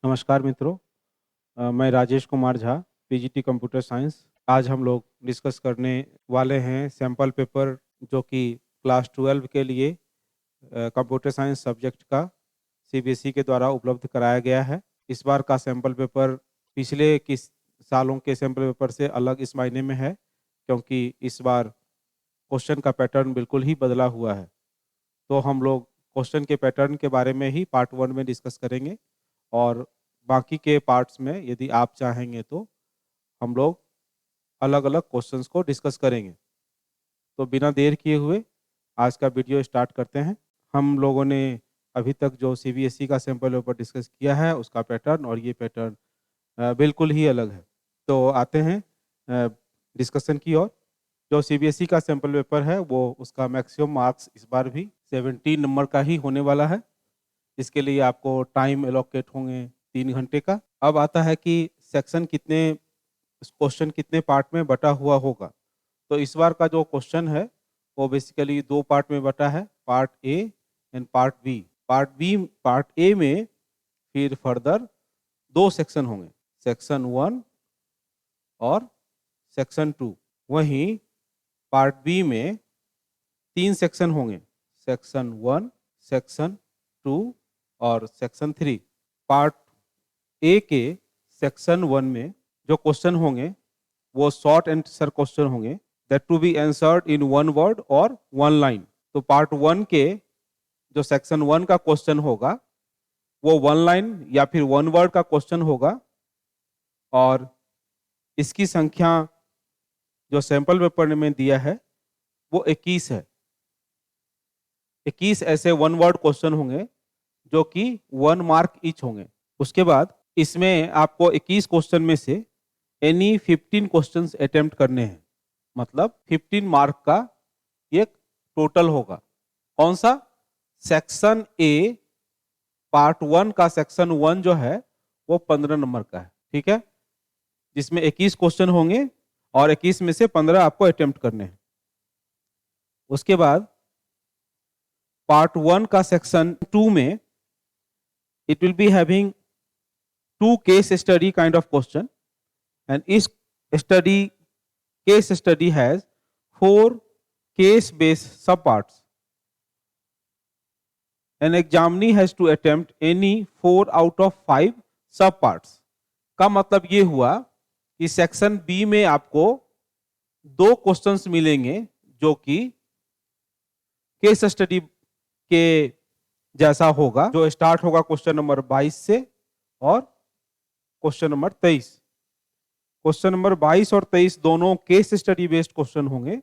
नमस्कार मित्रों। मैं Rajesh Kumar Jha, PGT computer science. आज हम लोग डिस्कस करने वाले हैं सैम्पल पेपर जो कि क्लास 12 के लिए कंप्यूटर साइंस सब्जेक्ट का सीबीएसई के द्वारा उपलब्ध कराया गया है। इस बार का सैम्पल पेपर पिछले किस सालों के सैम्पल पेपर से अलग इस मायने में है क्योंकि इस बार क्वेश्चन का पैटर्न बिल्कुल ही बदला हुआ है। तो हम लोग क्वेश्चन के पैटर्न के बारे में ही पार्ट 1 में डिस्कस करेंगे और बाकी के पार्ट्स में यदि आप चाहेंगे तो हम लोग अलग अलग क्वेश्चंस को डिस्कस करेंगे। तो बिना देर किए हुए आज का वीडियो स्टार्ट करते हैं। हम लोगों ने अभी तक जो सीबीएसई का सैम्पल पेपर डिस्कस किया है उसका पैटर्न और ये पैटर्न बिल्कुल ही अलग है। तो आते हैं डिस्कशन की ओर। जो सीबीएसई का सैम्पल पेपर है वो उसका मैक्सिमम मार्क्स इस बार भी 17 नंबर का ही होने वाला है। इसके लिए आपको टाइम एलोकेट होंगे 3 घंटे का। अब आता है कि सेक्शन कितने क्वेश्चन कितने पार्ट में बटा हुआ होगा। तो इस बार का जो क्वेश्चन है वो बेसिकली 2 पार्ट में बटा है, part A and part B. Part A में फिर फर्दर 2 सेक्शन होंगे, सेक्शन 1 और सेक्शन 2। वहीं पार्ट बी में 3 सेक्शन होंगे, सेक्शन 1, सेक्शन 2 और सेक्शन 3। पार्ट ए के सेक्शन 1 में जो क्वेश्चन होंगे वो शॉर्ट आंसर क्वेश्चन होंगे, that to be answered in 1 word और 1 लाइन। तो पार्ट 1 के जो सेक्शन 1 का क्वेश्चन होगा वो 1 लाइन या फिर 1 वर्ड का क्वेश्चन होगा और इसकी संख्या जो सैंपल पेपर में दिया है वो 21 है। 21 ऐसे 1 वर्ड क्वेश्चन होंगे जो कि 1 मार्क ईच होंगे। उसके बाद इसमें आपको 21 क्वेश्चन में से एनी 15 क्वेश्चंस अटेम्प्ट करने हैं, मतलब 15 मार्क का एक टोटल होगा। कौन सा? सेक्शन ए पार्ट 1 का सेक्शन 1 जो है वो 15 नंबर का है, ठीक है, जिसमें 21 क्वेश्चन होंगे और 21 में से 15 आपको अटेम्प्ट करने हैं। उसके बाद पार्ट 1 का सेक्शन 2 में it will be having 2 case study kind of question, and each case study has 4 case based subparts. An examinee has to attempt any 4 out of 5 subparts. का मतलब ये हुआ कि सेक्शन बी में आपको 2 क्वेश्चंस मिलेंगे जो कि केस स्टडी के जैसा होगा, जो स्टार्ट होगा क्वेश्चन नंबर 22 से और क्वेश्चन नंबर 23। क्वेश्चन नंबर 22 और 23 दोनों केस स्टडी बेस्ड क्वेश्चन होंगे।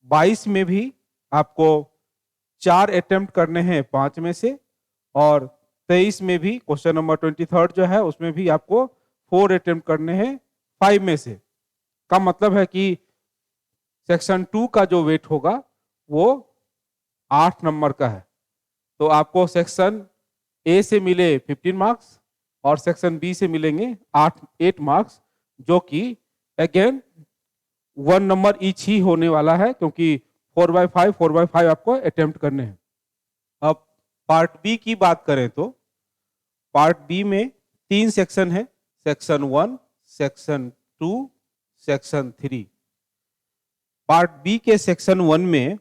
22 में भी आपको 4 अटेम्प्ट करने हैं 5 में से, और 23 में भी क्वेश्चन नंबर 23 जो है उसमें भी आपको 4 अटेम्प्ट करने हैं 5 में से। का मतलब है कि सेक्शन 2 का जो वेट होगा वो 8 नंबर का है। तो आपको सेक्शन ए से मिले 15 मार्क्स और सेक्शन बी से मिलेंगे 8 मार्क्स, जो कि अगेन 1 नंबर ईच ही होने वाला है क्योंकि 4/5 आपको अटेम्प्ट करने हैं। अब पार्ट बी की बात करें तो पार्ट बी में 3 सेक्शन है, section 1, section 2, section 3। Part B के सेक्शन 1 में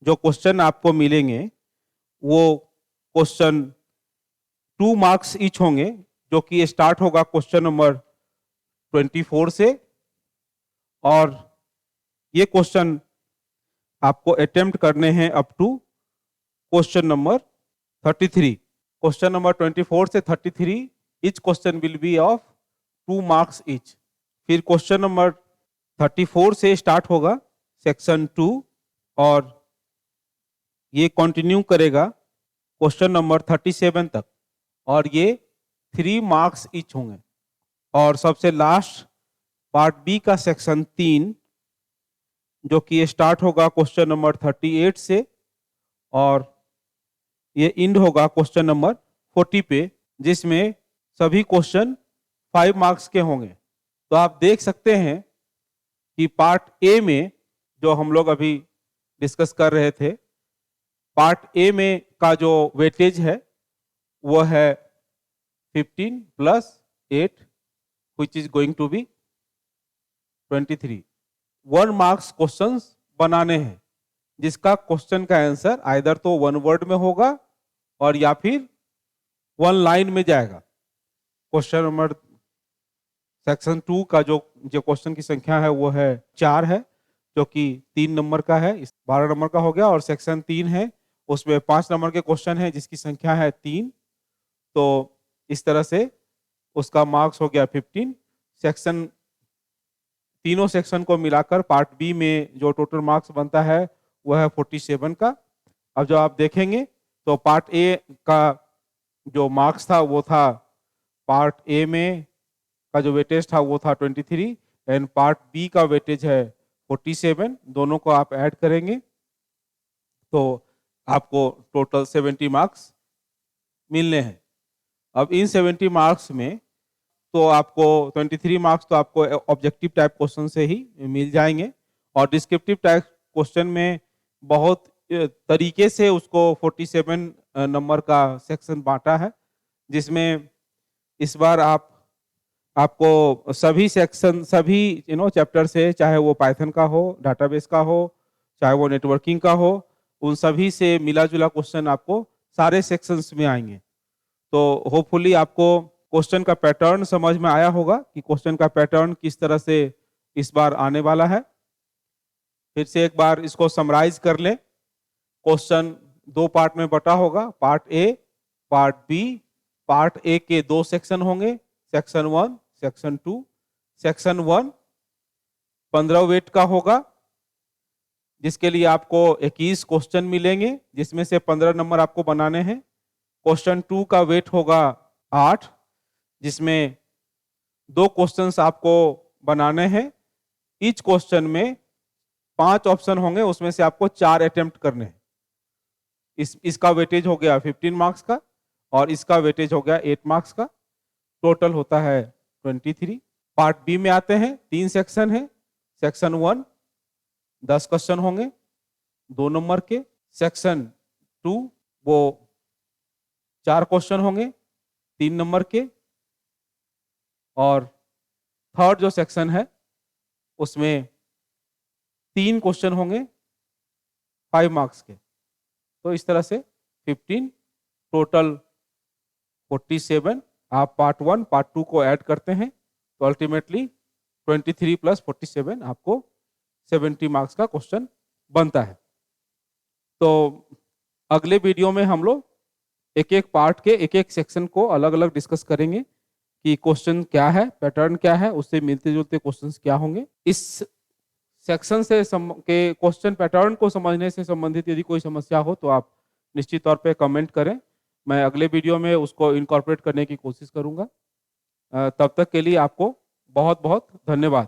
जो क्वेश्चन आपको मिलेंगे वो क्वेश्चन 2 मार्क्स ईच होंगे, जो कि स्टार्ट होगा क्वेश्चन नंबर 24 से, और ये क्वेश्चन आपको अटेम्प्ट करने हैं up to question number 33। Question number 24 से 33 each question will be of 2 marks each. फिर क्वेश्चन नंबर 34 से स्टार्ट होगा सेक्शन 2 और ये कंटिन्यू करेगा क्वेश्चन नंबर 37 तक, और ये 3 मार्क्स ईच होंगे। और सबसे लास्ट पार्ट बी का सेक्शन 3 जो कि स्टार्ट होगा क्वेश्चन नंबर 38 से और ये इंड होगा क्वेश्चन नंबर 40 पे, जिसमें सभी क्वेश्चन 5 मार्क्स के होंगे। तो आप देख सकते हैं कि पार्ट ए में जो हम लोग अभी डिस्कस कर रहे थे, पार्ट ए में का जो वेटेज है वो है 15 plus 8 which is going to be 23। 1 marks questions बनाने हैं जिसका क्वेश्चन का आंसर आइदर तो 1 वर्ड में होगा और या फिर 1 लाइन में जाएगा। क्वेश्चन नंबर सेक्शन 2 का जो क्वेश्चन की संख्या है वो है 4 है, जो कि 3 नंबर का है, 12 नंबर का हो गया। और सेक्शन 3 है, उसमें 5 नंबर के क्वेश्चन है जिसकी संख्या है 3। तो इस तरह से उसका मार्क्स हो गया 15। सेक्शन तीनों सेक्शन को मिलाकर पार्ट बी में जो टोटल मार्क्स बनता है वह है 47 का। अब जब आप देखेंगे तो पार्ट ए का जो मार्क्स था वो था, पार्ट ए में का जो वेटेज था वो था 23 एंड पार्ट बी का वेटेज है 47। दोनों को आप ऐड करेंगे तो आपको टोटल 70 मार्क्स मिलने हैं। अब इन 70 मार्क्स में तो आपको 23 मार्क्स तो आपको ऑब्जेक्टिव टाइप क्वेश्चन से ही मिल जाएंगे और डिस्क्रिप्टिव टाइप क्वेश्चन में बहुत तरीके से उसको 47 नंबर का सेक्शन बांटा है, जिसमें इस बार आपको सभी सेक्शन, सभी चैप्टर से, चाहे वो पाइथन का हो, डाटाबेस का हो, चाहे वो नेटवर्किंग का हो, उन सभी से मिला जुला क्वेश्चन आपको सारे सेक्शंस में आएंगे। तो होपफुली आपको क्वेश्चन का पैटर्न समझ में आया होगा कि क्वेश्चन का पैटर्न किस तरह से इस बार आने वाला है। फिर से एक बार इसको समराइज कर लें। क्वेश्चन 2 पार्ट में बटा होगा, part A, part B. Part A के 2 सेक्शन होंगे, सेक्शन 1, सेक्शन 2। सेक्शन 1 15 वेट का होगा, जिसके लिए आपको 21 क्वेश्चन मिलेंगे, जिसमें से 15 नंबर आपको बनाने हैं। क्वेश्चन 2 का वेट होगा 8, जिसमें 2 क्वेश्चंस आपको बनाने हैं। ईच क्वेश्चन में 5 ऑप्शन होंगे, उसमें से आपको 4 अटेम्प्ट करने हैं। इसका वेटेज हो गया 15 मार्क्स का और इसका वेटेज हो गया 8 मार्क्स का। टोटल होता है 23। पार्ट बी में आते हैं, 3 सेक्शन है। सेक्शन 1 10 क्वेश्चन होंगे 2 नंबर के। सेक्शन 2 वो 4 क्वेश्चन होंगे 3 नंबर के। और थर्ड जो सेक्शन है उसमें 3 क्वेश्चन होंगे 5 मार्क्स के। तो इस तरह से 15 टोटल 47। आप पार्ट 1 पार्ट 2 को ऐड करते हैं तो अल्टीमेटली 23 प्लस 47 आपको 70 मार्क्स का क्वेश्चन बनता है। तो अगले वीडियो में हम लोग एक एक पार्ट के एक एक सेक्शन को अलग अलग डिस्कस करेंगे कि क्वेश्चन क्या है, पैटर्न क्या है, उससे मिलते जुलते क्वेश्चंस क्या होंगे। इस सेक्शन से के क्वेश्चन पैटर्न को समझने से संबंधित यदि कोई समस्या हो तो आप निश्चित तौर पे कमेंट करें, मैं अगले वीडियो में उसको इनकॉर्पोरेट करने की कोशिश करूंगा। तब तक के लिए आपको बहुत बहुत धन्यवाद।